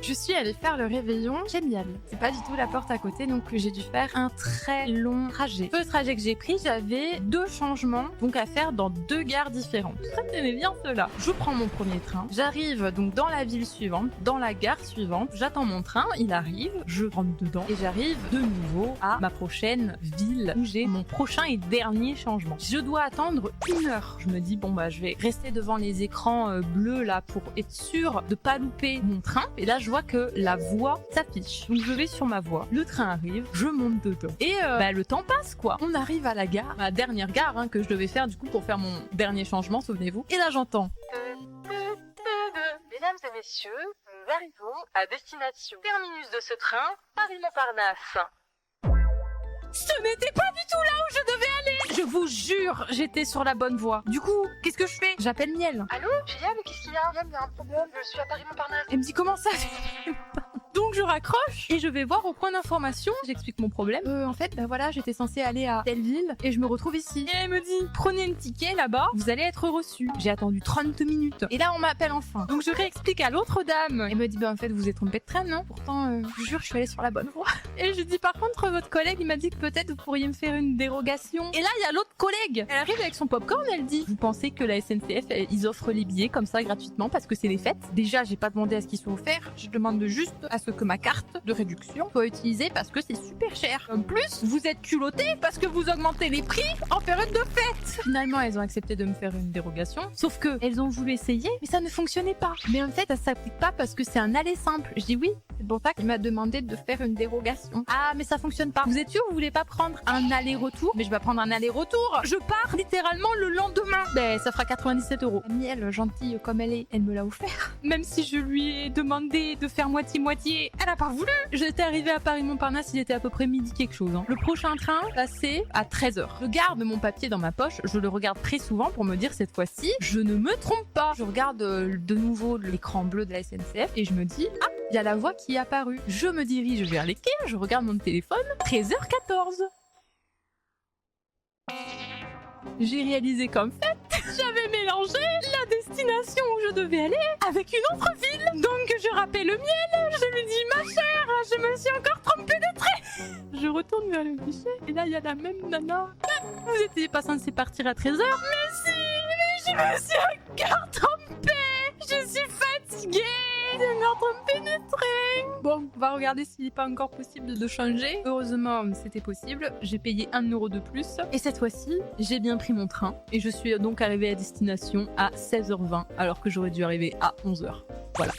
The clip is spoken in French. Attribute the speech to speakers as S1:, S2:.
S1: Je suis allée faire le réveillon chez Miel. C'est pas du tout la porte à côté, donc j'ai dû faire un très long trajet. Le trajet que j'ai pris, j'avais 2 changements donc à faire dans 2 gares différentes. Retenez bien cela. Je prends mon premier train, j'arrive donc dans la ville suivante, dans la gare suivante, j'attends mon train, il arrive, je rentre dedans et j'arrive de nouveau à ma prochaine ville où j'ai mon prochain et dernier changement. Je dois attendre 1 heure. Je me dis bon bah je vais rester devant les écrans bleus là pour être sûr de pas louper mon train. Et là je vois que la voie s'affiche. Donc je vais sur ma voie, le train arrive, je monte dedans. Et le temps passe quoi. On arrive à la gare, ma dernière gare que je devais faire du coup pour faire mon dernier changement, souvenez-vous. Et là j'entends.
S2: Mesdames et messieurs, nous arrivons à destination. Terminus de ce train, Paris-Montparnasse.
S1: Ce n'était pas du tout là où je devais aller. Je vous jure, j'étais sur la bonne voie. Du coup, qu'est-ce que je fais? J'appelle Miel.
S2: Allô, Gillian, qu'est-ce qu'il y a? Gillian, il y a un problème, je suis à Paris-Montparnasse.
S1: Elle me dit comment ça? Donc je raccroche et je vais voir au point d'information. J'explique mon problème. En fait, voilà, j'étais censée aller à telle ville et je me retrouve ici. Et elle me dit, prenez un ticket là-bas, vous allez être reçu. J'ai attendu 30 minutes. Et là, on m'appelle enfin. Donc je réexplique à l'autre dame. Elle me dit, en fait, vous êtes trompé de train, non? Pourtant, je vous jure, je suis allée sur la bonne voie. Et je dis, par contre, votre collègue, il m'a dit que peut-être vous pourriez me faire une dérogation. Et là, il y a l'autre collègue. Elle arrive avec son popcorn, elle dit, vous pensez que la SNCF, ils offrent les billets comme ça gratuitement parce que c'est les fêtes? Déjà, j'ai pas demandé à ce qu'ils soient offerts. Je demande juste à ce que ma carte de réduction soit utilisée parce que c'est super cher. En plus, vous êtes culottés parce que vous augmentez les prix en période de fête. Finalement, elles ont accepté de me faire une dérogation, sauf que elles ont voulu essayer, mais ça ne fonctionnait pas. Mais en fait, ça s'applique pas parce que c'est un aller simple. Je dis oui, c'est pour ça qu'il m'a demandé de faire une dérogation. Ah, mais ça fonctionne pas. Vous êtes sûr, vous voulez pas prendre un aller-retour? Mais je vais prendre un aller-retour. Je pars littéralement le lendemain. Ben, ça fera 97 €. Miel, gentille comme elle est, elle me l'a offert. Même si je lui ai demandé de faire moitié-moitié, elle a pas voulu. J'étais arrivée à Paris-Montparnasse, il était à peu près midi quelque chose. Le prochain train passait à 13 h. Je garde mon papier dans ma poche, je le regarde très souvent pour me dire cette fois-ci, je ne me trompe pas. Je regarde de nouveau l'écran bleu de la SNCF et je me dis, ah, il y a la voie qui est apparue. Je me dirige vers les quais, je regarde mon téléphone, 13 h 14. J'ai réalisé qu'en fait, j'avais mélangé la destination où je devais aller avec une autre ville. Donc je rappelle le Miel, je lui dis, ma chère, je me suis encore trompée de train. Je retourne vers le guichet et là il y a la même nana. Vous étiez pas censé partir à 13 h? Mais si, mais je me suis encore trompée. Je suis fatiguée. J'ai encore trompé de train. Bon, on va regarder s'il n'est pas encore possible de changer. Heureusement, c'était possible. J'ai payé 1 € de plus. Et cette fois-ci, j'ai bien pris mon train. Et je suis donc arrivée à destination à 16 h 20, alors que j'aurais dû arriver à 11 h. Voilà.